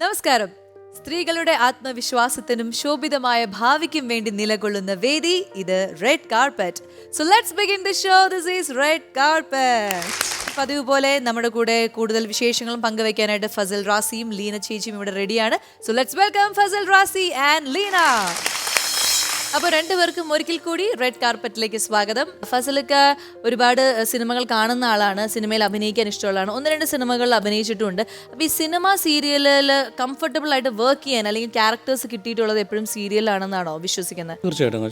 നമസ്കാരം. സ്ത്രീകളുടെ ആത്മവിശ്വാസത്തിനും ശോഭിതമായ ഭാവിക്കും വേണ്ടി നിലകൊള്ളുന്ന വേദി ഇത് red carpet. So let's begin the show. This is red carpet. പതിവ് പോലെ നമ്മുടെ കൂടെ കൂടുതൽ വിശേഷങ്ങളും പങ്കുവയ്ക്കാനായിട്ട് ഫസൽ റാസിയും ലീന ചേച്ചിയും ഇവിടെ റെഡിയാണ്. So let's welcome Fazal Razi and Leena. അപ്പോൾ രണ്ടുപേർക്കും ഒരിക്കൽ കൂടി റെഡ് കാർപ്പറ്റിലേക്ക് സ്വാഗതം. ഫസലൊക്കെ ഒരുപാട് സിനിമകൾ കാണുന്ന ആളാണ്, സിനിമയിൽ അഭിനയിക്കാൻ ഇഷ്ടമുള്ളതാണ്, 1-2 സിനിമകളിൽ അഭിനയിച്ചിട്ടുണ്ട്. അപ്പോൾ ഈ സിനിമ സീരിയലിൽ കംഫർട്ടബിൾ ആയിട്ട് വർക്ക് ചെയ്യാൻ അല്ലെങ്കിൽ ക്യാരക്ടേഴ്സ് കിട്ടിയിട്ടുള്ളത് എപ്പോഴും സീരിയലാണെന്നാണോ വിശ്വസിക്കുന്നത്? തീർച്ചയായിട്ടും.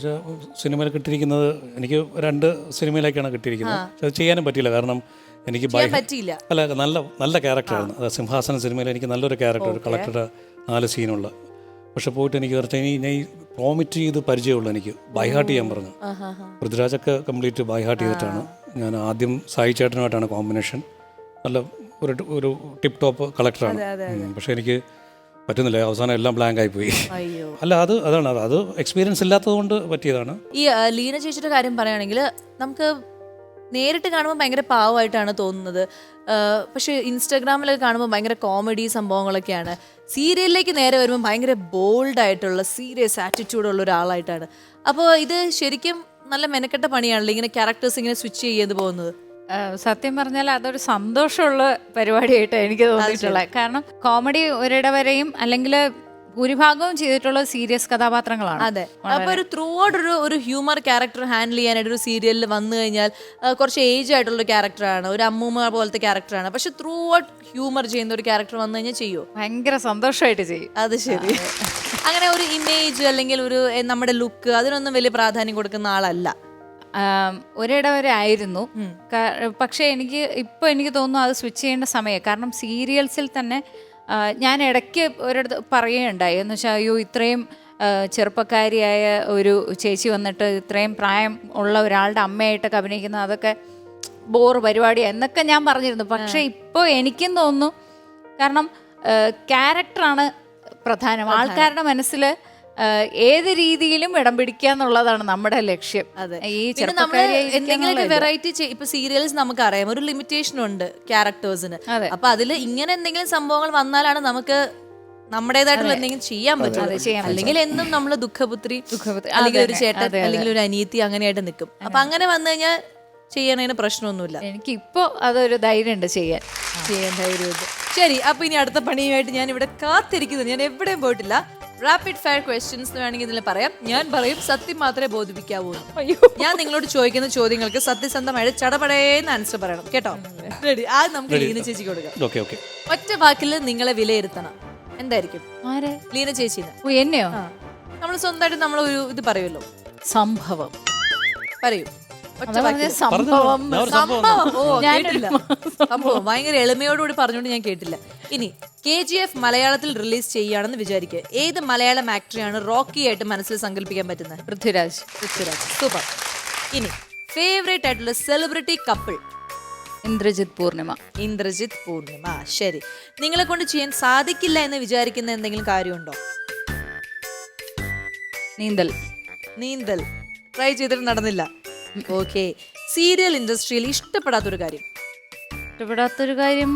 സിനിമയിൽ കിട്ടിയിരിക്കുന്നത് എനിക്ക് 2 സിനിമയിലേക്കാണ് കിട്ടിയിരിക്കുന്നത്. അത് ചെയ്യാനും പറ്റിയില്ല, കാരണം എനിക്ക് പറ്റിയില്ല. അല്ല, നല്ല ക്യാരക്ടറായിരുന്നു. അത് സിംഹാസന സിനിമയിൽ എനിക്ക് നല്ലൊരു ക്യാരക്ടർ, ഒരു കളക്ടറുടെ 4 സീനുള്ള. പക്ഷെ പോയിട്ട് എനിക്ക് ഞാൻ പ്രോമിറ്റ് ചെയ്ത് പരിചയമുള്ളൂ. എനിക്ക് ബൈഹാർട്ട് ചെയ്യാൻ പറഞ്ഞു. പൃഥ്വിരാജൊക്കെ കംപ്ലീറ്റ് ബൈഹാർട്ട് ചെയ്തിട്ടാണ്. ഞാൻ ആദ്യം സായി ചേട്ടനുമായിട്ടാണ് കോമ്പിനേഷൻ. നല്ല ഒരു ടിപ്പ് ടോപ്പ് കളക്ടറാണ്. പക്ഷെ എനിക്ക് പറ്റുന്നില്ല, അവസാനം എല്ലാം ബ്ലാങ്ക് ആയി പോയി. അല്ല, അത് എക്സ്പീരിയൻസ് ഇല്ലാത്തത് കൊണ്ട് പറ്റിയതാണ്. ഈ ലീന ചേച്ചിയുടെ കാര്യം പറയുകയാണെങ്കിൽ നമുക്ക് നേരിട്ട് കാണുമ്പോൾ ഭയങ്കര പാവമായിട്ടാണ് തോന്നുന്നത്. പക്ഷേ ഇൻസ്റ്റാഗ്രാമിലൊക്കെ കാണുമ്പോൾ ഭയങ്കര കോമഡി സംഭവങ്ങളൊക്കെയാണ്. സീരിയലിലേക്ക് നേരെ വരുമ്പോൾ ഭയങ്കര ബോൾഡായിട്ടുള്ള സീരിയസ് ആറ്റിറ്റ്യൂഡുള്ള ഒരാളായിട്ടാണ്. അപ്പോൾ ഇത് ശരിക്കും നല്ല മെനക്കെട്ട പണിയാണല്ലോ ഇങ്ങനെ ക്യാരക്ടേഴ്സ് ഇങ്ങനെ സ്വിച്ച് ചെയ്ത് പോകുന്നത്. സത്യം പറഞ്ഞാൽ അതൊരു സന്തോഷമുള്ള പരിപാടിയായിട്ടാണ് എനിക്ക് തോന്നിയിട്ടുള്ളത്. കാരണം കോമഡി ഒരിടവരെയും അല്ലെങ്കിൽ ഭൂരിഭാഗവും ചെയ്തിട്ടുള്ള സീരിയസ് കഥാപാത്രങ്ങളാണ്. അതെ. അപ്പൊ ഒരു ത്രൂ ഔട്ട് ഒരു ഹ്യൂമർ ക്യാരക്ടർ ഹാൻഡിൽ ചെയ്യാനായിട്ട് ഒരു സീരിയലിൽ വന്നു കഴിഞ്ഞാൽ കുറച്ച് ഏജ് ആയിട്ടുള്ള ക്യാരക്ടറാണ്, ഒരു അമ്മൂമ്മ പോലത്തെ ക്യാരക്ടറാണ്. പക്ഷെ ത്രൂ ഔട്ട് ഹ്യൂമർ ചെയ്യുന്ന ഒരു ക്യാരക്ടർ വന്നു കഴിഞ്ഞാൽ ചെയ്യുമോ? ഭയങ്കര സന്തോഷമായിട്ട് ചെയ്യും. അത് ശരി. അങ്ങനെ ഒരു ഇമേജ് അല്ലെങ്കിൽ ഒരു നമ്മുടെ ലുക്ക് അതിനൊന്നും വലിയ പ്രാധാന്യം കൊടുക്കുന്ന ആളല്ല. ഒരിടവരെ ആയിരുന്നു. പക്ഷെ എനിക്ക് തോന്നുന്നു അത് സ്വിച്ച് ചെയ്യേണ്ട സമയം. കാരണം സീരിയൽസിൽ തന്നെ ഞാൻ ഇടയ്ക്ക് ഒരിടത്ത് പറയുകയുണ്ടായി, എന്ന് വെച്ചാൽ അയ്യോ ഇത്രയും ചെറുപ്പക്കാരിയായ ഒരു ചേച്ചി വന്നിട്ട് ഇത്രയും പ്രായം ഉള്ള ഒരാളുടെ അമ്മയായിട്ടൊക്കെ അഭിനയിക്കുന്നത് അതൊക്കെ ബോറ് പരിപാടി എന്നൊക്കെ ഞാൻ പറഞ്ഞിരുന്നു. പക്ഷെ ഇപ്പോൾ എനിക്കും തോന്നുന്നു, കാരണം ക്യാരക്ടറാണ് പ്രധാനം. ആൾക്കാരുടെ മനസ്സിൽ ഏത് രീതിയിലും ഇടം പിടിക്കുക എന്നുള്ളതാണ് നമ്മുടെ ലക്ഷ്യം. ഈ എന്തെങ്കിലും വെറൈറ്റി ഇപ്പൊ സീരിയൽസ് നമുക്കറിയാം ഒരു ലിമിറ്റേഷൻ ഉണ്ട് ക്യാരക്ടേഴ്സിന്. അപ്പൊ അതിൽ ഇങ്ങനെ എന്തെങ്കിലും സംഭവങ്ങൾ വന്നാലാണ് നമുക്ക് നമ്മുടേതായിട്ടുള്ള എന്തെങ്കിലും ചെയ്യാൻ പറ്റും. അല്ലെങ്കിൽ എന്നും നമ്മൾ ദുഃഖപുത്രി അല്ലെങ്കിൽ ഒരു ചേട്ടൻ അല്ലെങ്കിൽ ഒരു അനിയത്തി അങ്ങനെയായിട്ട് നിൽക്കും. അപ്പൊ അങ്ങനെ വന്നു കഴിഞ്ഞാൽ ചെയ്യണതിന് പ്രശ്നമൊന്നുമില്ല. എനിക്കിപ്പോ അതൊരു ധൈര്യമുണ്ട് ചെയ്യാൻ ധൈര്യമുണ്ട്. ശരി, അപ്പൊ ഇനി അടുത്ത പണിയുമായിട്ട് ഞാൻ ഇവിടെ കാത്തിരിക്കുന്നത്. ഞാൻ എവിടെയും പോയിട്ടില്ല. റാപ്പിഡ് ഫയർ ക്വസ്റ്റ്യൻസ് വേണമെങ്കിൽ ഇതിൽ പറയാം. ഞാൻ പറയും, സത്യം മാത്രമേ ബോധിപ്പിക്കാവൂ. ഞാൻ നിങ്ങളോട് ചോദിക്കുന്ന ചോദ്യങ്ങൾക്ക് സത്യസന്ധമായിട്ട് ചടപടേന്ന് ആൻസർ പറയണം, കേട്ടോ? റെഡി? ആദ്യം നമുക്ക് ലീന ചേച്ചിക്ക് കൊടുക്കാം. ഒറ്റ വാക്കിൽ നിങ്ങളെ വിലയിരുത്തണം. എന്തായിരിക്കും? ലീന ചേച്ചിന്. എന്നെയോ? നമ്മൾ സ്വന്തമായിട്ട് നമ്മൾ ഒരു ഇത് പറയുമല്ലോ, സംഭവം പറയൂ. സംഭവം ഭയങ്കര എളിമയോടുകൂടി പറഞ്ഞുകൊണ്ട് ഞാൻ കേട്ടില്ല. ഇനി KGF മലയാളത്തിൽ റിലീസ് ചെയ്യുകയാണെന്ന് വിചാരിക്കുക. ഏത് മലയാളം ആക്ടറെയാണ് റോക്കി ആയിട്ട് മനസ്സിൽ സങ്കല്പിക്കാൻ പറ്റുന്നത്? പൃഥ്വിരാജ്. സൂപ്പർ. ഇനി ഫേവറേറ്റ് ആയിട്ടുള്ള സെലിബ്രിറ്റി കപ്പിൾ? ഇന്ദ്രജിത്ത് പൂർണിമ. ശരി. നിങ്ങളെ കൊണ്ട് ചെയ്യാൻ സാധിക്കില്ല എന്ന് വിചാരിക്കുന്ന എന്തെങ്കിലും കാര്യമുണ്ടോ? നീന്തൽ ട്രൈ ചെയ്തിട്ട് നടന്നില്ല. ഓക്കെ. സീരിയൽ ഇൻഡസ്ട്രിയിൽ ഇഷ്ടപ്പെടാത്തൊരു കാര്യം? ഇഷ്ടപ്പെടാത്തൊരു കാര്യം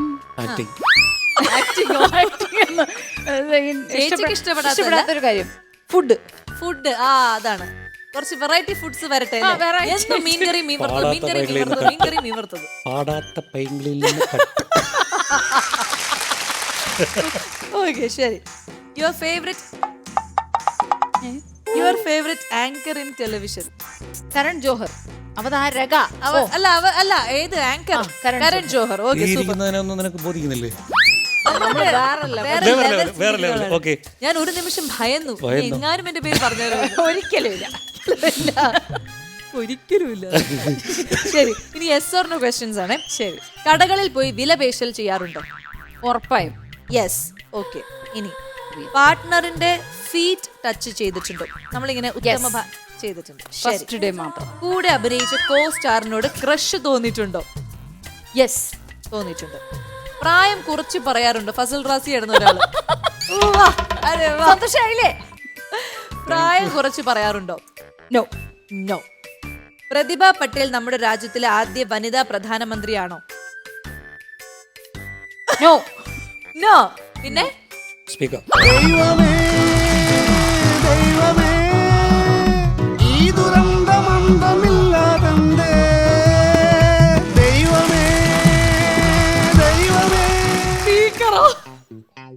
ഫുഡ്. അതാണ്. കുറച്ച് വെറൈറ്റി ഫുഡ്സ് വരട്ടെ. മീൻകറി മീൻ വറുത്തത്. ഓക്കെ, ശരി. Your favourite anchor in television? Karan Johar. അവതാരക. അല്ല, ഏത് anchor? Karan Johar. Okay, super. നിനക്ക് ബോധിക്കുന്നില്ലേ? ഞാൻ ഒരു നിമിഷം ഭയന്നു, എങ്ങാനും എന്റെ പേര് പറഞ്ഞു. ഒരിക്കലുമില്ല. ശരി, ഇനി യെസ് ഓർ നോ ക്വസ്റ്റ്യൻസ് ആണ്. ശരി. കടകളിൽ പോയി വിലപേശൽ ചെയ്യാറുണ്ടോ? ഉറപ്പായും യെസ്. ഓക്കെ. ഇനി പാർട്ട്ണറിന്റെ ഫീറ്റ് ടച്ച് ചെയ്തിട്ടുണ്ടോ? നമ്മളിങ്ങനെ ചെയ്തിട്ടുണ്ട്. ഫസ്റ്റ് ഡേ മാത്രം. കൂടെ അഭിനയിച്ച കോ സ്റ്റാറിനോട് ക്രഷ് തോന്നിയിട്ടുണ്ടോ? യെസ്, തോന്നിയിട്ടുണ്ട്. പ്രായം കുറച്ച് പറയാറുണ്ടോ? ഫസൽ റാസി ആയിരുന്നു ഒരാള്. സന്തോഷായില്ലേ? പ്രായം കുറച്ച് പറയാറുണ്ടോ? നോ. പ്രതിഭ പട്ടേൽ നമ്മുടെ രാജ്യത്തിലെ ആദ്യ വനിതാ പ്രധാനമന്ത്രിയാണോ? നോ. പിന്നെ സ്പീക്കർ. ദൈവമേ ദൈവമേ ഈ ദുരന്തമന്തമില്ലാതെന്തേ ദൈവമേ ദൈവമേ. സ്പീക്കറോ?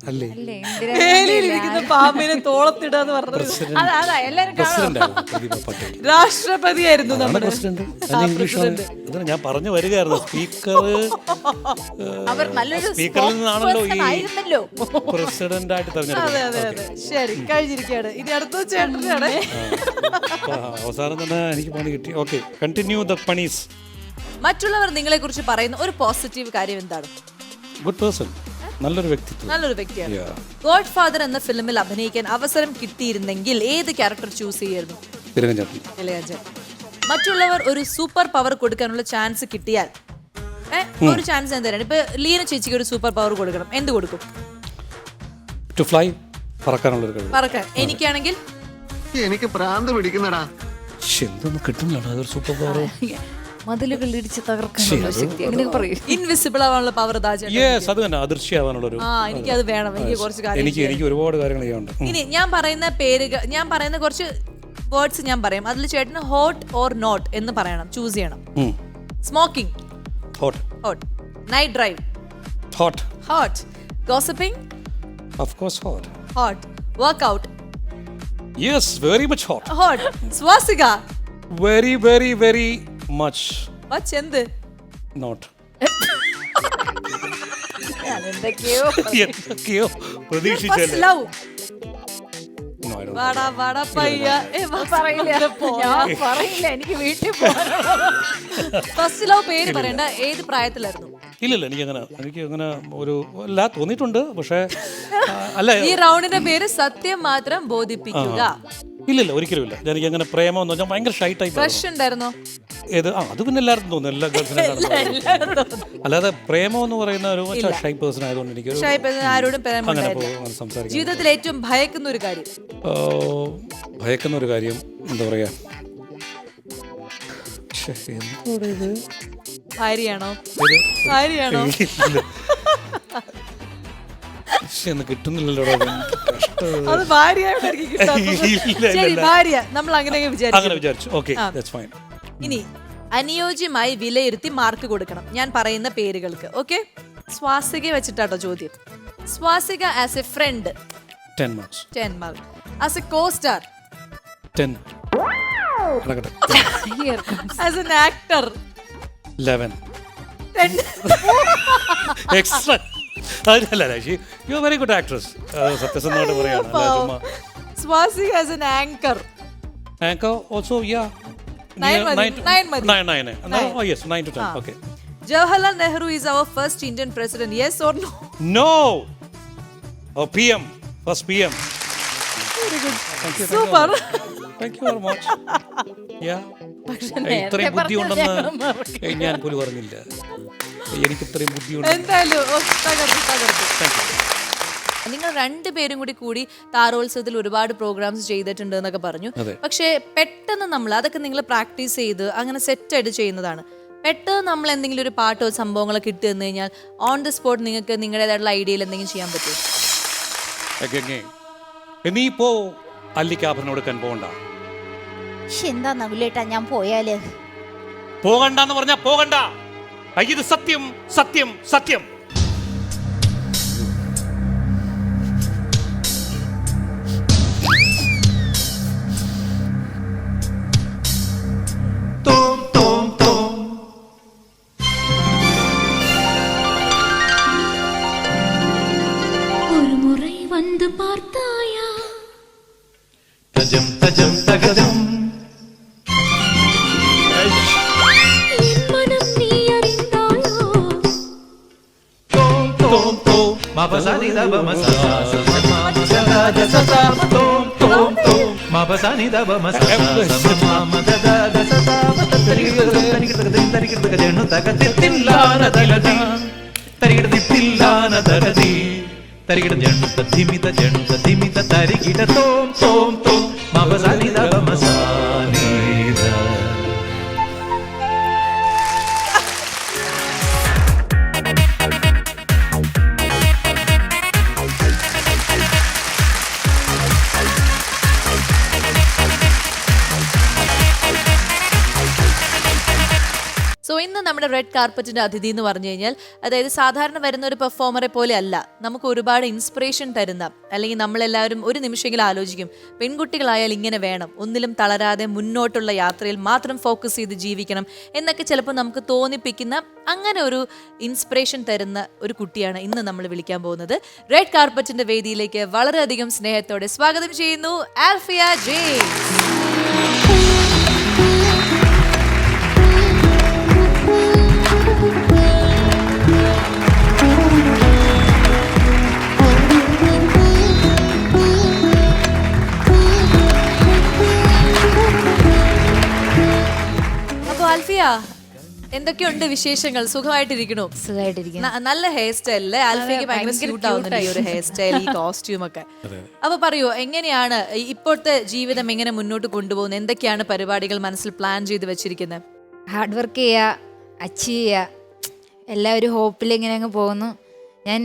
അല്ലേ? അല്ലേ, ഇന്ദിരാ വേലിയിലിരിക്കുന്ന പാമ്പിനെ തോളത്തിടാന്ന് പറഞ്ഞത് അതാ എല്ലാരും പ്രസിഡന്റ് ആയിരുന്നു പ്രതിഭ പട്ടേൽ. രാഷ്ട്രപതിയായിരുന്നു അതാണ് നമ്മുടെ പ്രസിഡന്റ്. അതിന് ഇംഗ്ലീഷാണ്. അതിന് ഞാൻ പറഞ്ഞു വരികയായിരുന്നു. സ്പീക്കർ അവർ നല്ലൊരു സ്പീക്കറിൽ നിന്നാണല്ലോ ഈ ആയിരുന്നല്ലോ. പ്രസിഡന്റ് ആയിട്ട് അതെ തെരഞ്ഞെടുക്കുന്നത്. അതെ അതെ ശരി കഴിഞ്ഞിരിക്കുകയാണ്. ഇനി അടുത്ത ചേട്ടനാണ്. അവസാനം തന്നെ എനിക്ക് പണി കിട്ടി. ഓക്കെ, കണ്ടിന്യൂ ദ പണീസ്. മറ്റുള്ളവർ നിങ്ങളെ കുറിച്ച് പറയുന്ന ഒരു പോസിറ്റീവ് കാര്യം എന്താണ്? ഗുഡ് പേഴ്സൺ, നല്ലൊരു വ്യക്തിത്വം. നല്ലൊരു വ്യക്തിയാണ്. Yeah. ഗോഡ് ഫാദർ എന്ന ഫിലിമിൽ അഭിനയിക്കാൻ അവസരം കിട്ടിയിരുന്നെങ്കിൽ ഏത് ക്യാരക്ടർ ചൂസ് ചെയ്യായിരുന്നു? തിരുവനന്തപുരം. ഇളയരാജൻ. മറ്റുള്ളവർ ഒരു സൂപ്പർ പവർ കൊടുക്കാനുള്ള ചാൻസ് കിട്ടിയാൽ ഒരു ചാൻസ് എന്തായാലും ഇപ്പൊ ലീന ചേച്ചിക്ക് ഒരു സൂപ്പർ പവർ കൊടുക്കണം, എന്ത് കൊടുക്കും? ടു ഫ്ലൈ, പറക്കാനുള്ളൊരു കഴിവ്. പറക്കാൻ. എനിക്കാണെങ്കിൽ എനിക്ക് ഭ്രാന്ത് പിടിക്കുന്നടാ. എന്തൊന്നും കിട്ടുന്നില്ല. അതൊരു സൂപ്പർ പവർ. മതിലുകൾ ഇടിച്ച് തകർക്കാനുള്ള ശക്തി, അങ്ങനെ പറയും. ഇൻവിസിബിൾ ആവാനുള്ള പവർ താജ. യെസ്, അത് തന്നെ, അദൃശ്യമാവാനുള്ളൊരു. എനിക്ക് അത് വേണം. എനിക്ക് കുറച്ച് കാര്യം എനിക്ക് ഒരുപാട് കാര്യങ്ങൾ ചെയ്യാനുണ്ട്. ഇനി ഞാൻ പറയുന്ന പേരുകൾ, ഞാൻ പറയുന്ന കുറച്ച് വേർഡ്സ് ഞാൻ പറയും. അതിൽ ചേട്ടന് ഹോട്ട് ഓർ നോട്ട് എന്ന് പറയണം, ചൂസ് ചെയ്യണം. Smoking, hot. Hot. Night drive, hot. Hot. Gossiping, of course hot. Hot. Workout, yes, very much hot. Hot. Swasika, very very very much എന്ത്? നോട്ട്. എന്തൊക്കെയോ എന്തൊക്കെയോ പ്രതീക്ഷിച്ചല്ലേ. Love, No, I don't know. വാടാ വാടാ പയ്യ. പറയില്ല, ഞാൻ പറയില്ല, എനിക്ക് വീട്ടിൽ പോകാൻ. ഫസ്റ്റ് ലവ് പേര് പറയണ്ട. ഏത് പ്രായത്തിലായിരുന്നു? ഇല്ലില്ല, എനിക്ക് അങ്ങനെ ഒരു എല്ലാ തോന്നിയിട്ടുണ്ട്. പക്ഷേ അല്ല, ഈ റൗണ്ടിന്റെ പേര് സത്യം മാത്രം ബോധിപ്പിക്കുക. ഇല്ലില്ല, ഒരിക്കലും ഇല്ല. എനിക്ക് അങ്ങനെ പ്രേമം എന്ന് പറഞ്ഞാൽ ഭയങ്കര ഷൈ ടൈപ്പ്. ക്രഷ് ഉണ്ടായിരുന്നോ? ഏത് അത് പിന്നെ എല്ലാവർക്കും തോന്നുന്നു, എല്ലാ ഗേൾസിനും. അല്ലാതെ പ്രേമം എന്ന് പറയുന്ന ഒരു ഷൈ പേഴ്സൺ ആയതുകൊണ്ട് എനിക്ക് ആരോടും പ്രേമം അങ്ങനെ ഉണ്ടായില്ല. സംസാരിക്കാം. ജീവിതത്തിൽ ഏറ്റവും ഭയക്കുന്ന ഒരു കാര്യം? ഭയക്കുന്ന ഒരു കാര്യം എന്താ പറയാ, എന്തോടെ ഇത്, ഭാര്യയാണോ? ഭാര്യയാണോ? എന്ന് കിട്ടുന്നില്ലല്ലോ. അത് ഭാര്യയായിട്ടായിരിക്കും കിട്ടാത്തത്. ശരി, ഭാര്യ. നമ്മൾ അങ്ങനെ വിചാരിച്ചു. Okay, that's fine. ഇനി അനുയോജ്യമായി വിലയിരുത്തി മാർക്ക് കൊടുക്കണം ഞാൻ പറയുന്ന പേരുകൾക്ക്. ഓക്കെ, സ്വാസികയെ വെച്ചിട്ടാട്ടോ ചോദ്യം. Swasika as a friend 10 marks. 10 mark. As a costar 10. As an actor 11. 10. Extra. You are very good actress. സത്യസന്ധമായിട്ട് പറയാണ്. Swasika as an anchor Anchor also, yeah. 9 മതി. 9 മതി. 9. Oh yes, 9 to 10. Okay. Jawaharlal Nehru is our first Indian president. Yes or no? No. Oh, PM. First PM. Very good. Thank you. Super. Thank you very much. Yeah. ഇത്രയും ബുദ്ധി ഉണ്ടെന്ന് ഞാൻ പോലും പറഞ്ഞില്ല. എനിക്ക് ഇത്രയും ബുദ്ധിയുണ്ട്. എന്തായാലും തകർത്തു. നിങ്ങൾ രണ്ടുപേരും കൂടി താരോത്സവത്തിൽ ഒരുപാട് പ്രോഗ്രാംസ് ചെയ്തിട്ടുണ്ട് എന്നൊക്കെ പറഞ്ഞു. പക്ഷേ പെട്ടെന്ന് നമ്മൾ അതൊക്കെ നിങ്ങൾ പ്രാക്ടീസ് ചെയ്ത് അങ്ങനെ സെറ്റായിട്ട് ചെയ്യുന്നതാണ്. പെട്ടെന്ന് നമ്മൾ എന്തെങ്കിലും ഒരു പാട്ടോ സംഭവങ്ങളോ കിട്ടി വന്നു കഴിഞ്ഞാൽ ഓൺ ദി സ്പോട്ട് നിങ്ങൾക്ക് നിങ്ങളുടേതായിട്ടുള്ള ഐഡിയയിൽ എന്തെങ്കിലും ചെയ്യാൻ പറ്റുമോ? നീ പോ, അല്ലിക്കാഭരണം എടുക്കാൻ പോകണ്ട. എന്താ നവിലേട്ടാ ഞാൻ പോയാല്? പോകണ്ടെന്ന് പറഞ്ഞാ പോകണ്ട. ഇത് സത്യം സത്യം സത്യം. ஒரு முறை வந்து பார்த்தாயா தஜம் தஜம் தகதம் என் மனம் நீ அறிந்தாயோ தோம் தோம் தோம் மபசனி தபமசா சமமா மததா தோம் தோம் தோம் மபசனி தபமசா சமமா மததா சதா தரிகிடதக ஜெனு தகதில்லான தலதி தரிகிடதில்லான தகதி തരികിട ജണുത ധിമിത തരികിട തോം തോം തോം മപസനിദ ബമസാനിദ. നമ്മുടെ റെഡ് കാർപ്പറ്റിന്റെ അതിഥി എന്ന് പറഞ്ഞു കഴിഞ്ഞാൽ അതായത് സാധാരണ വരുന്ന ഒരു പെർഫോമറെ പോലെ അല്ല, നമുക്ക് ഒരുപാട് ഇൻസ്പിറേഷൻ തരുന്ന, അല്ലെങ്കിൽ നമ്മളെല്ലാവരും ഒരു നിമിഷമെങ്കിലും ആലോചിക്കും പെൺകുട്ടികളായാൽ ഇങ്ങനെ വേണം, ഒന്നിലും തളരാതെ മുന്നോട്ടുള്ള യാത്രയിൽ മാത്രം ഫോക്കസ് ചെയ്ത് ജീവിക്കണം എന്നൊക്കെ ചിലപ്പോൾ നമുക്ക് തോന്നിപ്പിക്കുന്ന അങ്ങനെ ഒരു ഇൻസ്പിറേഷൻ തരുന്ന ഒരു കുട്ടിയാണ് ഇന്ന് നമ്മൾ വിളിക്കാൻ പോകുന്നത്. റെഡ് കാർപ്പറ്റിന്റെ വേദിയിലേക്ക് വളരെയധികം സ്നേഹത്തോടെ സ്വാഗതം ചെയ്യുന്നു ആൽഫിയ ജെയിംസ്. അപ്പൊ ആൽഫിയ, എന്തൊക്കെയുണ്ട് വിശേഷങ്ങൾ? സുഖമായിട്ടിരിക്കണോ? സുഖമായിട്ടിരിക്കുന്നു. നല്ല ഹെയർ സ്റ്റൈലല്ലേ ആൽഫിയക്ക്? ഭയങ്കര സ്യൂട്ട് ആവുന്നുണ്ട് ഈ ഒരു ഹെയർ സ്റ്റൈൽ, ഈ കോസ്റ്റ്യൂം ഒക്കെ. അപ്പൊ പറയൂ, എങ്ങനെയാണ് ഇപ്പോഴത്തെ ജീവിതം എങ്ങനെ മുന്നോട്ട് കൊണ്ടുപോകുന്നത്? എന്തൊക്കെയാണ് പരിപാടികൾ മനസ്സിൽ പ്ലാൻ ചെയ്ത് വെച്ചിരിക്കുന്നത്? ഹാർഡ് വർക്ക് ചെയ്യുക, അച്ചീവ് ചെയ്യുക, എല്ലാ ഒരു ഹോപ്പിൽ ഇങ്ങനെ അങ്ങ് പോകുന്നു. ഞാൻ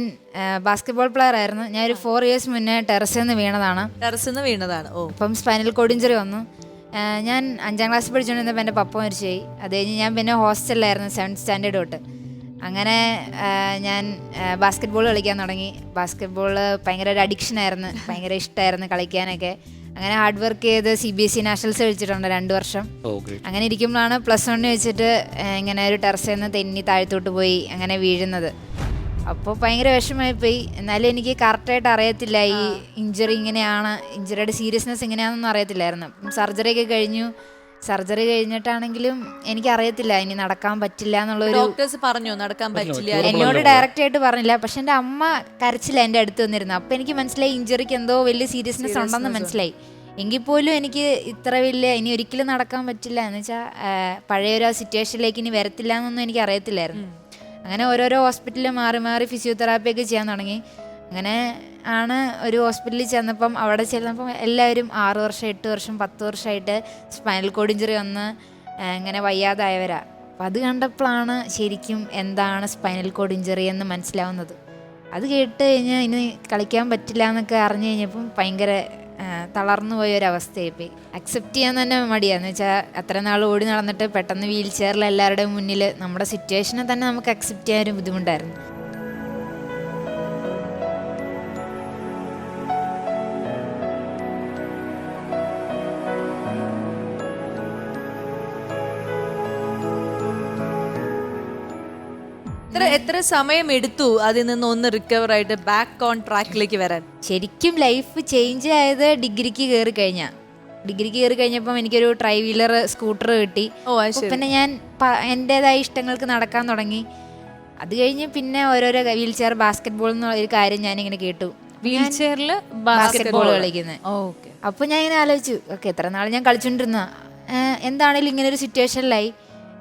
ബാസ്കറ്റ്ബോൾ പ്ലെയർ ആയിരുന്നു. ഞാൻ ഒരു 4 years മുന്നേ ടെറസിൽ നിന്ന് വീണതാണ്. ടെറസിൽ നിന്ന് വീണതാണ്. ഓ, അപ്പം സ്പൈനൽ കോഡ് ഇഞ്ചറി വന്നു. ഞാൻ 5ാം ക്ലാസ്സിൽ പഠിച്ചുകൊണ്ടിരുന്നപ്പോൾ എൻ്റെ പപ്പ മരിച്ചുപോയി. അത് കഴിഞ്ഞ് ഞാൻ പിന്നെ ഹോസ്റ്റലിലായിരുന്നു 7th സ്റ്റാൻഡേർഡ് തൊട്ട്. അങ്ങനെ ഞാൻ ബാസ്കറ്റ്ബോൾ കളിക്കാൻ തുടങ്ങി. ബാസ്കറ്റ്ബോൾ ഭയങ്കര ഒരു അഡിക്ഷൻ ആയിരുന്നു, ഭയങ്കര ഇഷ്ടമായിരുന്നു കളിക്കാനൊക്കെ. അങ്ങനെ ഹാർഡ് വർക്ക് ചെയ്ത് CBSE നാഷണൽസ് കളിച്ചിട്ടുണ്ട് 2 വർഷം. അങ്ങനെ ഇരിക്കുമ്പോഴാണ് +1 വെച്ചിട്ട് ഇങ്ങനെ ഒരു ടെറസിൽ നിന്ന് തെന്നി താഴത്തോട്ട് പോയി അങ്ങനെ വീഴുന്നത്. അപ്പോൾ ഭയങ്കര വിഷമമായി പോയി. എന്നാലും എനിക്ക് കറക്റ്റായിട്ട് അറിയത്തില്ല ഈ ഇഞ്ചറി ഇങ്ങനെയാണ്, ഇഞ്ചറിയുടെ സീരിയസ്നെസ് എങ്ങനെയാണെന്നൊന്നും അറിയത്തില്ലായിരുന്നു. സർജറി ഒക്കെ കഴിഞ്ഞു. സർജറി കഴിഞ്ഞിട്ടാണെങ്കിലും എനിക്കറിയത്തില്ല ഇനി നടക്കാൻ പറ്റില്ല എന്നുള്ളൊരു. ഡോക്ടേഴ്സ് പറഞ്ഞോ നടക്കാൻ പറ്റില്ല? എന്നോട് ഡയറക്റ്റ് ആയിട്ട് പറഞ്ഞില്ല. പക്ഷെ എൻ്റെ അമ്മ കരച്ചില്ല എൻ്റെ അടുത്ത് വന്നിരുന്നു. അപ്പം എനിക്ക് മനസ്സിലായി ഇഞ്ചറിക്ക് എന്തോ വലിയ സീരിയസ്നെസ് ഉണ്ടെന്ന് മനസ്സിലായി. എങ്കിൽ പോലും എനിക്ക് ഇത്ര വലിയ ഇനി ഒരിക്കലും നടക്കാൻ പറ്റില്ല എന്ന് വെച്ചാൽ പഴയൊരു സിറ്റുവേഷനിലേക്ക് ഇനി വരത്തില്ല എന്നൊന്നും എനിക്ക് അറിയത്തില്ലായിരുന്നു. അങ്ങനെ ഓരോരോ ഹോസ്പിറ്റലിൽ മാറി മാറി ഫിസിയോതെറാപ്പിയൊക്കെ ചെയ്യാൻ തുടങ്ങി. അങ്ങനെ ആണ് ഒരു ഹോസ്പിറ്റലിൽ ചെന്നപ്പം അവിടെ ചെന്നപ്പം എല്ലാവരും 6 വർഷം 8 വർഷം 10 വർഷമായിട്ട് സ്പൈനൽ കോഡ് ഇഞ്ചറി വന്ന് ഇങ്ങനെ വയ്യാതായവരാ. അപ്പം അത് കണ്ടപ്പോഴാണ് ശരിക്കും എന്താണ് സ്പൈനൽ കോഡ് ഇഞ്ചറി എന്ന് മനസ്സിലാവുന്നത്. അത് കേട്ട് കഴിഞ്ഞാൽ ഇനി കളിക്കാൻ പറ്റില്ല എന്നൊക്കെ അറിഞ്ഞു കഴിഞ്ഞപ്പം ഭയങ്കര തളർന്നു പോയൊരവസ്ഥയായിപ്പോയി. അക്സെപ്റ്റ് ചെയ്യാൻ തന്നെ മടിയാന്ന് വെച്ചാൽ അത്ര നാൾ ഓടി നടന്നിട്ട് പെട്ടെന്ന് വീൽ ചെയറിൽ എല്ലാവരുടെയും മുന്നിൽ നമ്മുടെ സിറ്റുവേഷനെ തന്നെ നമുക്ക് അക്സെപ്റ്റ് ചെയ്യാൻ ഒരു ബുദ്ധിമുട്ടായിരുന്നു. എത്ര സമയം എടുത്തു അതിൽ നിന്ന് ഒന്ന് റിക്കവർ ആയിട്ട് ബാക്ക് ഓൺ ട്രാക്കിലേക്ക് വരാൻ? ശരിക്കും ലൈഫ് ചേഞ്ച് ആയത് ഡിഗ്രിക്ക് കയറി കഴിഞ്ഞപ്പം എനിക്കൊരു ട്രൈ വീലർ സ്കൂട്ടർ കിട്ടി. പിന്നെ ഞാൻ എൻ്റെതായ ഇഷ്ടങ്ങൾക്ക് നടക്കാൻ തുടങ്ങി. അത് കഴിഞ്ഞ് പിന്നെ ഓരോരോ വീൽ ചെയർ ബാസ്കറ്റ്ബോൾ എന്നുള്ള ഒരു കാര്യം ഞാനിങ്ങനെ കേട്ടു, വീൽ ചെയറിൽ ബാസ്കറ്റ്ബോൾ കളിക്കുന്നത്. അപ്പോൾ ഞാൻ ഇങ്ങനെ ആലോചിച്ചു, ഓക്കെ എത്ര നാൾ ഞാൻ കളിച്ചോണ്ടിരുന്ന എന്താണേലും ഇങ്ങനെ ഒരു സിറ്റുവേഷനിലായി,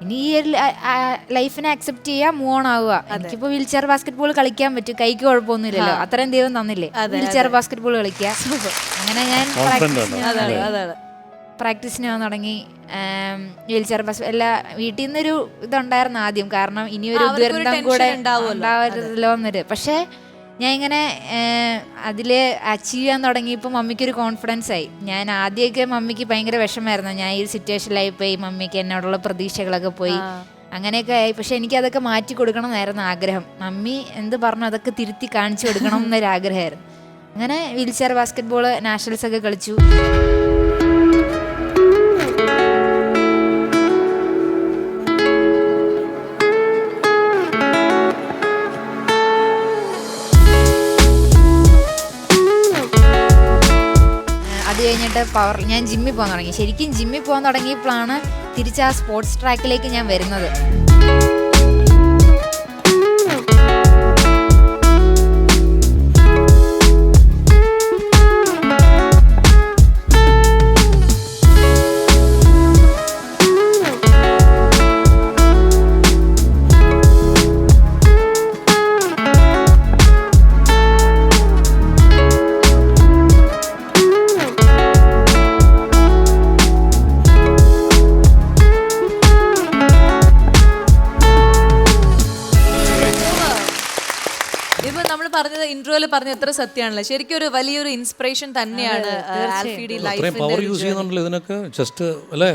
ഇനി ഈ ലൈഫിനെ അക്സെപ്റ്റ് ചെയ്യുക, മൂവ് ഓൺ ആവുക. എനിക്കിപ്പോൾ വീൽ ചെയർ ബാസ്കറ്റ്ബോൾ കളിക്കാൻ പറ്റും, കൈക്ക് കുഴപ്പമൊന്നുമില്ലല്ലോ, അത്രയും ദൈവം തന്നില്ലേ, വീൽ ചെയർ ബാസ്കറ്റ്ബോൾ കളിക്കുക. അങ്ങനെ ഞാൻ പ്രാക്ടീസിന് പോകാൻ തുടങ്ങി. വീൽ ചെയർ എല്ലാ വീട്ടിൽ നിന്നൊരു ഇതുണ്ടായിരുന്നു ആദ്യം, കാരണം ഇനിയൊരു ദുരന്തം കൂടെ ഉണ്ടാവരുതല്ലോ എന്നൊരു. പക്ഷേ ഞാൻ ഇങ്ങനെ അതിൽ അച്ചീവ് ചെയ്യാൻ തുടങ്ങിയപ്പോൾ മമ്മിക്കൊരു കോൺഫിഡൻസ് ആയി. ഞാൻ ആദ്യമൊക്കെ മമ്മിക്ക് ഭയങ്കര വിഷമമായിരുന്നു, ഞാൻ ഈ സിറ്റുവേഷനിലായി പോയി, മമ്മിക്ക് എന്നോടുള്ള പ്രതീക്ഷകളൊക്കെ പോയി, അങ്ങനെയൊക്കെ ആയി. പക്ഷെ എനിക്കതൊക്കെ മാറ്റി കൊടുക്കണം എന്നായിരുന്നു ആഗ്രഹം. മമ്മി എന്ത് പറഞ്ഞു അതൊക്കെ തിരുത്തി കാണിച്ചു കൊടുക്കണം എന്നൊരാഗ്രഹമായിരുന്നു. അങ്ങനെ വീൽ ചെയർ ബാസ്കറ്റ്ബോൾ നാഷണൽസ് ഒക്കെ കളിച്ചു. അത് കഴിഞ്ഞിട്ട് ഞാൻ ജിമ്മിൽ പോകാൻ തുടങ്ങി. ശരിക്കും ജിമ്മിൽ പോകാൻ തുടങ്ങിയപ്പോഴാണ് തിരിച്ച് ആ സ്പോർട്സ് ട്രാക്കിലേക്ക് ഞാൻ വരുന്നത്. പറഞ്ഞത് ഇൻട്രോയിൽ പറഞ്ഞ എത്ര സത്യമാണല്ലോ, ശരിക്കും ഒരു വലിയൊരു ഇൻസ്പിറേഷൻ തന്നെയാണ് ആൽഫിയുടെ ലൈഫിന്റെ പവർ യൂസ് ചെയ്യുന്നുണ്ടല്ലോ ഇതിനൊക്കെ. ജസ്റ്റ് അല്ലേ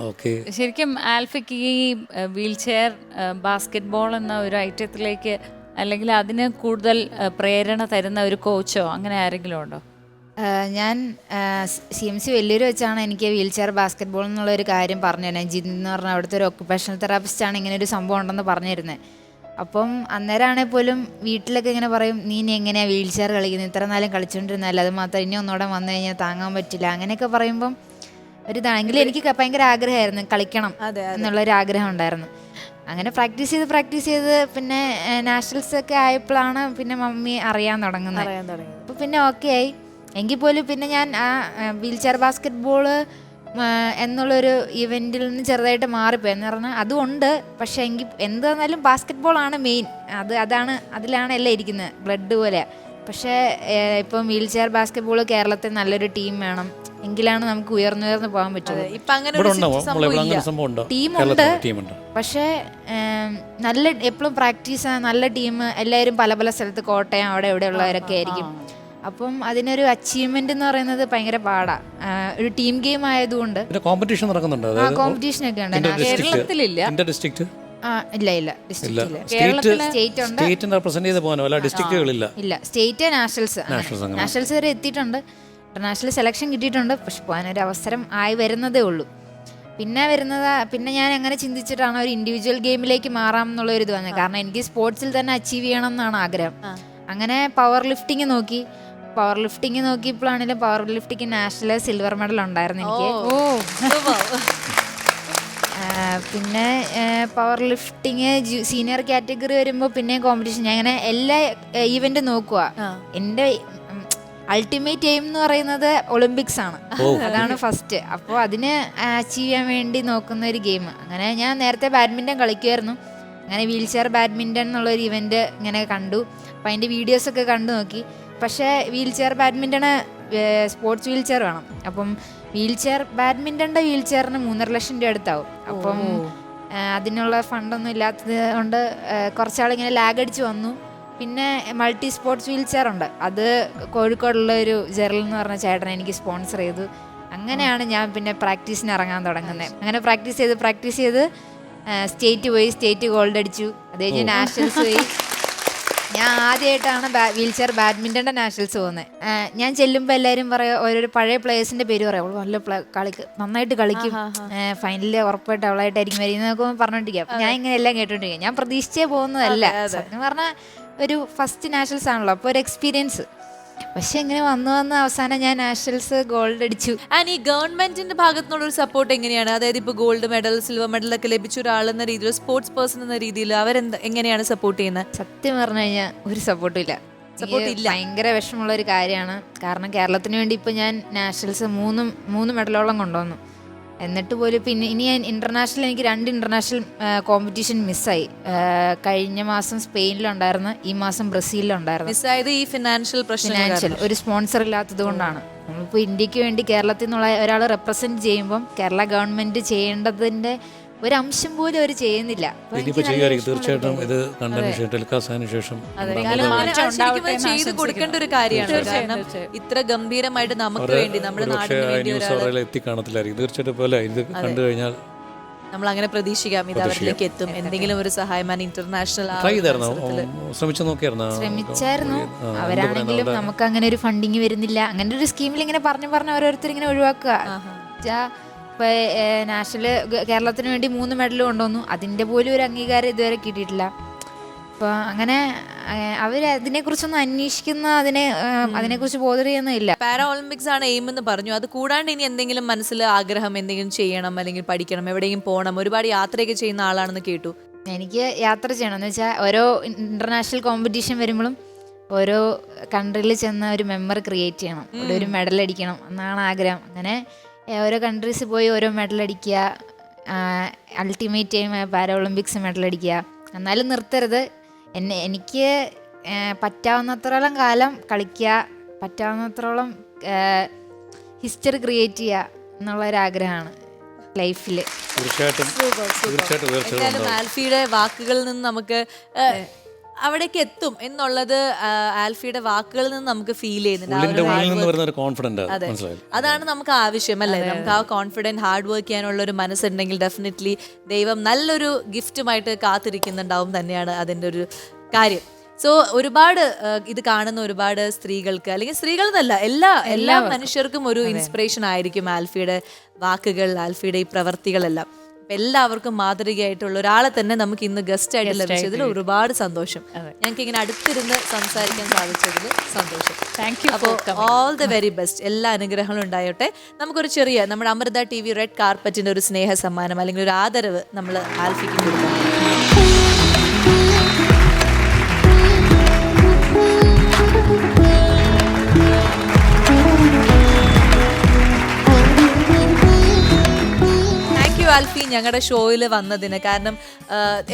ഓക്കെ. ശരിക്കും ആൽഫയ്ക്ക് ഈ വീൽ ചെയർ ബാസ്കറ്റ് ബോൾ എന്ന ഒരു ഐറ്റത്തിലേക്ക് അല്ലെങ്കിൽ അതിന് കൂടുതൽ പ്രേരണ തരുന്ന ഒരു കോച്ചോ അങ്ങനെ ആരെങ്കിലും ഉണ്ടോ? ഞാൻ CMC വെല്ലൂർ വെച്ചാണ് എനിക്ക് വീൽ ചെയർ ബാസ്കറ്റ് ബോൾ എന്നുള്ളൊരു കാര്യം പറഞ്ഞു തരുന്നത്. ജിൻ എന്ന് പറഞ്ഞാൽ അവിടുത്തെ ഒരു ഒക്കുപേഷണൽ തെറാപ്പിസ്റ്റാണ് ഇങ്ങനെ ഒരു സംഭവം ഉണ്ടെന്ന് പറഞ്ഞു തരുന്നത്. അപ്പം അന്നേരമാണെങ്കിൽ പോലും വീട്ടിലൊക്കെ ഇങ്ങനെ പറയും, നീ ഇനി എങ്ങനെയാണ് വീൽ ചെയർ കളിക്കുന്നത്, ഇത്ര നാളും കളിച്ചുകൊണ്ടിരുന്നല്ല, അത് മാത്രം ഇനി ഒന്നുകൂടെ വന്നു കഴിഞ്ഞാൽ താങ്ങാൻ പറ്റില്ല, അങ്ങനെയൊക്കെ പറയുമ്പം ഒരിതാണെങ്കിലും എനിക്ക് ഭയങ്കര ആഗ്രഹമായിരുന്നു കളിക്കണം എന്നുള്ളൊരു ആഗ്രഹം ഉണ്ടായിരുന്നു. അങ്ങനെ പ്രാക്ടീസ് ചെയ്ത് പിന്നെ നാഷണൽസ് ഒക്കെ ആയപ്പോഴാണ് പിന്നെ മമ്മി അറിയാൻ തുടങ്ങുന്നത്. അപ്പോൾ പിന്നെ ഓക്കെ ആയി. എങ്കിൽ പോലും പിന്നെ ഞാൻ ആ വീൽ ചെയർ ബാസ്കറ്റ് ബോള് എന്നുള്ളൊരു ഇവൻറ്റിൽ നിന്ന് ചെറുതായിട്ട് മാറിപ്പോയി എന്ന് പറഞ്ഞാൽ അതുകൊണ്ട്. പക്ഷേ എങ്കിൽ എന്തായിരുന്നാലും ബാസ്കറ്റ് ബോളാണ് മെയിൻ, അതിലാണ് എല്ലാം ഇരിക്കുന്നത്, ബ്ലഡ് പോലെ. പക്ഷേ ഇപ്പം വീൽ ചെയർ ബാസ്കറ്റ് ബോൾ കേരളത്തിൽ നല്ലൊരു ടീം വേണം, എങ്കിലാണ് നമുക്ക് ഉയർന്നു പോകാൻ പറ്റുള്ളൂ. ടീമുണ്ട്, പക്ഷേ നല്ല എപ്പോഴും പ്രാക്ടീസ് നല്ല ടീം, എല്ലാവരും പല പല സ്ഥലത്ത്, കോട്ടയം അവിടെ ഇവിടെ ഉള്ളവരൊക്കെ ആയിരിക്കും. അപ്പം അതിനൊരു അച്ചീവ്മെന്റ് എന്ന് പറയുന്നത് ഭയങ്കര പാടാ. ഒരു ടീം ഗെയിം ആയതുകൊണ്ട് കോമ്പറ്റീഷൻ നടക്കുന്നുണ്ട്. കോമ്പറ്റീഷൻ ഒക്കെ ഉണ്ട്. കേരളത്തിലില്ല. ഇല്ല സ്റ്റേറ്റ് നാഷണൽസ് വരെ എത്തിയിട്ടുണ്ട്, ഇന്റർനാഷണൽ സെലക്ഷൻ കിട്ടിയിട്ടുണ്ട്. പക്ഷെ പോകാനൊരു അവസരം ആയി വരുന്നതേ ഉള്ളൂ. പിന്നെ ഞാൻ അങ്ങനെ ചിന്തിച്ചിട്ടാണ് ഒരു ഇൻഡിവിജ്വൽ ഗെയിമിലേക്ക് മാറാം എന്നുള്ളൊരു ഇത് വന്നത്. കാരണം എനിക്ക് സ്പോർട്സിൽ തന്നെ അച്ചീവ് ചെയ്യണം എന്നാണ് ആഗ്രഹം. അങ്ങനെ പവർ ലിഫ്റ്റിംഗ് നോക്കിയപ്പോഴാണെങ്കിലും power lifting national silver medal ഉണ്ടായിരുന്നു എനിക്ക്. പിന്നെ പവർ ലിഫ്റ്റിങ് സീനിയർ കാറ്റഗറി വരുമ്പോൾ പിന്നെ കോമ്പറ്റീഷൻ. ഞാൻ അങ്ങനെ എല്ലാ ഈവൻറ്റും നോക്കുക. എൻ്റെ അൾട്ടിമേറ്റ് എയിം എന്ന് പറയുന്നത് ഒളിമ്പിക്സ് ആണ്, അതാണ് ഫസ്റ്റ്. അപ്പോൾ അതിന് അച്ചീവ് ചെയ്യാൻ വേണ്ടി നോക്കുന്ന ഒരു ഗെയിം. അങ്ങനെ ഞാൻ നേരത്തെ ബാഡ്മിൻ്റൺ കളിക്കുമായിരുന്നു. അങ്ങനെ വീൽ ചെയർ ബാഡ്മിൻ്റൺ എന്നുള്ളൊരു ഇവൻറ്റ് ഇങ്ങനെ കണ്ടു. അപ്പോൾ അതിൻ്റെ വീഡിയോസൊക്കെ കണ്ടു നോക്കി. പക്ഷേ വീൽ ചെയർ ബാഡ്മിൻ്റണ് സ്പോർട്സ് വീൽ ചെയർ വേണം. അപ്പം ബാഡ്മിൻ്റൻ്റെ വീൽ ചെയറിന് 3.5 ലക്ഷം രൂപ അടുത്താവും. അപ്പം അതിനുള്ള ഫണ്ടൊന്നും ഇല്ലാത്തത് കൊണ്ട് കുറച്ചാളിങ്ങനെ ലാഗ് അടിച്ച് വന്നു. പിന്നെ മൾട്ടി സ്പോർട്സ് വീൽ ചെയർ ഉണ്ട്, അത് കോഴിക്കോടുള്ള ഒരു ജെറൽ എന്ന് പറഞ്ഞ ചേട്ടൻ എനിക്ക് സ്പോൺസർ ചെയ്തു. അങ്ങനെയാണ് ഞാൻ പിന്നെ പ്രാക്ടീസിന് ഇറങ്ങാൻ തുടങ്ങുന്നത്. അങ്ങനെ പ്രാക്ടീസ് ചെയ്ത് സ്റ്റേറ്റ് പോയി, സ്റ്റേറ്റ് ഗോൾഡ് അടിച്ചു. അത് കഴിഞ്ഞ് നാഷണൽസ് പോയി. ഞാൻ ആദ്യമായിട്ടാണ് വീൽ ചെയർ ബാഡ്മിൻ്റൻ്റെ നാഷണൽസ് പോകുന്നത്. ഞാൻ ചെല്ലുമ്പോൾ എല്ലാവരും പറയാം, ഓരോരോ പഴയ പ്ലേയേഴ്സിൻ്റെ പേര് പറയാം, അവൾ നന്നായിട്ട് കളിക്കും, ഫൈനലിൽ ഉറപ്പായിട്ട് അവളായിട്ടായിരിക്കും വരുന്നതൊക്കെ പറഞ്ഞോണ്ടിരിക്കുക. അപ്പം ഞാൻ ഇങ്ങനെ എല്ലാം കേട്ടോണ്ടിരിക്കുക. ഞാൻ പ്രതീക്ഷിച്ചേ പോകുന്നതല്ല. സത്യം പറഞ്ഞാൽ ഒരു ഫസ്റ്റ് നാഷണൽസ് ആണല്ലോ, അപ്പോൾ ഒരു എക്സ്പീരിയൻസ്. പക്ഷെ ഇങ്ങനെ വന്നു അവസാനം ഞാൻ നാഷണൽസ് ഗോൾഡ് അടിച്ചു. ആൻഡ് ഈ ഗവൺമെന്റിന്റെ ഭാഗത്തുനിന്നുള്ള ഒരു സപ്പോർട്ട് എങ്ങനെയാണ്? അതായത് ഇപ്പോൾ ഗോൾഡ് മെഡൽ, സിൽവർ മെഡൽ ഒക്കെ ലഭിച്ച ഒരാളെന്ന രീതിയിൽ, സ്പോർട്സ് പേഴ്സൺ എന്ന രീതിയിൽ എങ്ങനെയാണ് സപ്പോർട്ട് ചെയ്യുന്നത്? സത്യം പറഞ്ഞു കഴിഞ്ഞാൽ ഒരു സപ്പോർട്ടും ഇല്ല. ഭയങ്കര വിഷമമുള്ള ഒരു കാര്യമാണ്. കാരണം കേരളത്തിന് വേണ്ടി ഇപ്പം ഞാൻ നാഷണൽസ് മൂന്ന് മെഡലോളം കൊണ്ടുവന്നു. എന്നിട്ട് പോലും പിന്നെ ഇനി ഞാൻ എനിക്ക് 2 ഇന്റർനാഷണൽ കോമ്പറ്റീഷൻ മിസ്സായി. കഴിഞ്ഞ മാസം സ്പെയിനിലുണ്ടായിരുന്നു, ഈ മാസം ബ്രസീലിലുണ്ടായിരുന്നു. മിസ്സായത് ഈ ഫിനാൻഷ്യൽ ഒരു സ്പോൺസർ ഇല്ലാത്തത് കൊണ്ടാണ്. നമ്മളിപ്പോൾ ഇന്ത്യക്ക് വേണ്ടി കേരളത്തിൽ നിന്നുള്ള ഒരാൾ റെപ്രസെന്റ് ചെയ്യുമ്പം കേരള ഗവൺമെന്റ് ചെയ്യേണ്ടതിന്റെ ഒരംശം പോലും അവർ ചെയ്യുന്നില്ല. തീർച്ചയായിട്ടും ഇത് കണ്ടതിന് ശേഷം ചെയ്തു കൊടുക്കേണ്ട ഒരു കാര്യമാണ്. കാരണം ഇത്ര ഗംഭീരമായിട്ട് നമുക്ക് വേണ്ടി, നമ്മുടെ നാടിന് വേണ്ടി എത്തിക്കാണത്തില്ലായിരിക്കും. തീർച്ചയായിട്ടും പോലെ ഇത് കണ്ടു കഴിഞ്ഞാൽ നമ്മൾ അങ്ങനെ പ്രതീക്ഷിക്കാം ഇത് അവരിലേക്ക് എത്തും. എന്തെങ്കിലും ഒരു സഹായം ഇന്റർനാഷണൽ ശ്രമിച്ചായിരുന്നു. അവരാണെങ്കിലും നമുക്ക് അങ്ങനെ ഒരു ഫണ്ടിങ് വരുന്നില്ല. അങ്ങനെ ഒരു സ്കീമിൽ ഇങ്ങനെ പറഞ്ഞു ഓരോരുത്തർ ഇങ്ങനെ ഒഴിവാക്കുക. ഇപ്പോൾ നാഷണൽ കേരളത്തിന് വേണ്ടി 3 മെഡൽ കൊണ്ടുവന്നു, അതിൻ്റെ പോലും ഒരു അംഗീകാരം ഇതുവരെ കിട്ടിയിട്ടില്ല. അപ്പോൾ അങ്ങനെ അവർ അതിനെക്കുറിച്ചൊന്നും അന്വേഷിക്കുന്ന, അതിനെക്കുറിച്ച് ബോധർ ചെയ്യുന്നില്ല. പാരാ ഒളിമ്പിക്സ് ആണ് എയിം എന്ന് പറഞ്ഞു. അത് കൂടാണ്ട് ഇനി എന്തെങ്കിലും മനസ്സിൽ ആഗ്രഹം, എന്തെങ്കിലും ചെയ്യണം അല്ലെങ്കിൽ പഠിക്കണം, എവിടെയെങ്കിലും പോകണം? ഒരുപാട് യാത്രയൊക്കെ ചെയ്യുന്ന ആളാണെന്ന് കേട്ടു. എനിക്ക് യാത്ര ചെയ്യണം എന്ന് വെച്ചാൽ ഓരോ ഇന്റർനാഷണൽ കോമ്പറ്റീഷൻ വരുമ്പോഴും ഓരോ കൺട്രിയിൽ ചെന്ന ഒരു മെമ്മറി ക്രിയേറ്റ് ചെയ്യണം, അവിടെ ഒരു മെഡൽ അടിക്കണം എന്നാണ് ആഗ്രഹം. അങ്ങനെ ഓരോ കൺട്രീസിൽ പോയി ഓരോ മെഡൽ അടിക്കുക, ultimate aim para Olympics medal അടിക്കുക. എന്നാലും നിർത്തരുത്. എനിക്ക് പറ്റാവുന്നത്രോളം കാലം കളിക്കുക, പറ്റാവുന്നത്രോളം ഹിസ്റ്ററി ക്രിയേറ്റ് ചെയ്യുക എന്നുള്ളൊരാഗ്രഹമാണ് ലൈഫിൽ. തീർച്ചയായിട്ടും ആൽഫിയുടെ വാക്കുകളിൽ നിന്ന് നമുക്ക് അവിടേക്ക് എത്തും എന്നുള്ളത് ആൽഫിയുടെ വാക്കുകളിൽ നിന്ന് നമുക്ക് ഫീൽ ചെയ്യുന്നുണ്ട്. ആ ഉള്ളിന്റെ ഒരു ഉള്ളിൽ hard നിന്ന് work. വരുന്ന ഒരു കോൺഫിഡന്റ് അതെ, മനസ്സിലായി. അതാണ് നമുക്ക് ആവശ്യം അല്ലേ? നമുക്ക് ആ കോൺഫിഡൻറ്റ് ഹാർഡ് വർക്ക് ചെയ്യാനുള്ള ഒരു മനസ്സുണ്ടെങ്കിൽ ഡെഫിനറ്റ്ലി ദൈവം നല്ലൊരു ഗിഫ്റ്റുമായിട്ട് കാത്തിരിക്കുന്നുണ്ടാവും തന്നെയാണ് അതിൻ്റെ ഒരു കാര്യം. സോ ഒരുപാട് ഇത് കാണുന്ന ഒരുപാട് സ്ത്രീകൾക്ക്, അല്ലെങ്കിൽ സ്ത്രീകൾ എന്നല്ല, എല്ലാ മനുഷ്യർക്കും ഒരു ഇൻസ്പിറേഷൻ ആയിരിക്കും ആൽഫിയുടെ വാക്കുകൾ, ആൽഫിയുടെ ഈ പ്രവർത്തികളെല്ലാം. എല്ലാവർക്കും മാതൃകയായിട്ടുള്ള ഒരാളെ തന്നെ നമുക്ക് ഇന്ന് ഗസ്റ്റ് ആയിട്ട് ലഭിച്ചതിൽ ഒരുപാട് സന്തോഷം. ഞങ്ങൾക്ക് ഇങ്ങനെ അടുത്തിരുന്ന് സംസാരിക്കാൻ സാധിച്ചതിൽ സന്തോഷം. അപ്പോൾ ഓൾ ദ വെരി ബെസ്റ്റ്, എല്ലാ അനുഗ്രഹങ്ങളും ഉണ്ടായോട്ടെ. നമുക്കൊരു ചെറിയ നമ്മുടെ അമൃത TV റെഡ് കാർപ്പറ്റിന്റെ ഒരു സ്നേഹ സമ്മാനം അല്ലെങ്കിൽ ഒരു ആദരവ് നമ്മൾ ആൽഫിക്ക് കൊടുക്കാം. ആൽഫി ഞങ്ങളുടെ ഷോയിൽ വന്നതിന്. കാരണം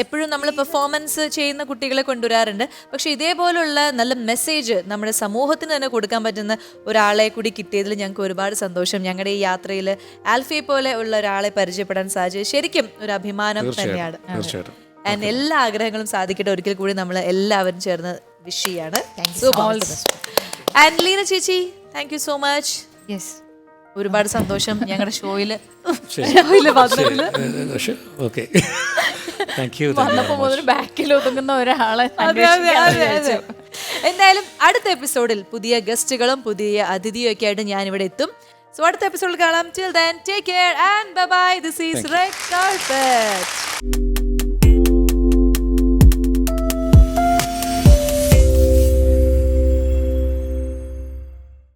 എപ്പോഴും നമ്മൾ പെർഫോമൻസ് ചെയ്യുന്ന കുട്ടികളെ കൊണ്ടുവരാറുണ്ട്, പക്ഷെ ഇതേപോലുള്ള നല്ല മെസ്സേജ് നമ്മുടെ സമൂഹത്തിന് തന്നെ കൊടുക്കാൻ പറ്റുന്ന ഒരാളെ കൂടി കിട്ടിയതിൽ ഞങ്ങൾക്ക് ഒരുപാട് സന്തോഷം. ഞങ്ങളുടെ ഈ യാത്രയിൽ ആൽഫിയെ പോലെ ഉള്ള ഒരാളെ പരിചയപ്പെടാൻ സാധിച്ചത് ശരിക്കും ഒരു അഭിമാനം തന്നെയാണ്. ആൻഡ് എല്ലാ ആഗ്രഹങ്ങളും സാധിക്കട്ടെ. ഒരിക്കൽ കൂടി നമ്മൾ എല്ലാവരും ചേർന്ന് വിഷ് ചെയ്യാണ്. ആൻഡ് ലീന ചേച്ചി, താങ്ക് യു സോ മച്ച്. ഒരുപാട് സന്തോഷം ഞങ്ങളുടെ ഷോയില് വന്നപ്പോ മുതൽ ബാക്കിൽ ഒതുങ്ങുന്ന ഒരാളെ. എന്തായാലും അടുത്ത എപ്പിസോഡിൽ പുതിയ ഗസ്റ്റുകളും പുതിയ അതിഥിയും ഒക്കെ ആയിട്ട് ഞാൻ ഇവിടെ എത്തും. സോ അടുത്ത എപ്പിസോഡിൽ കാണാം. Till then, take care and bye bye. This is Red Carpet.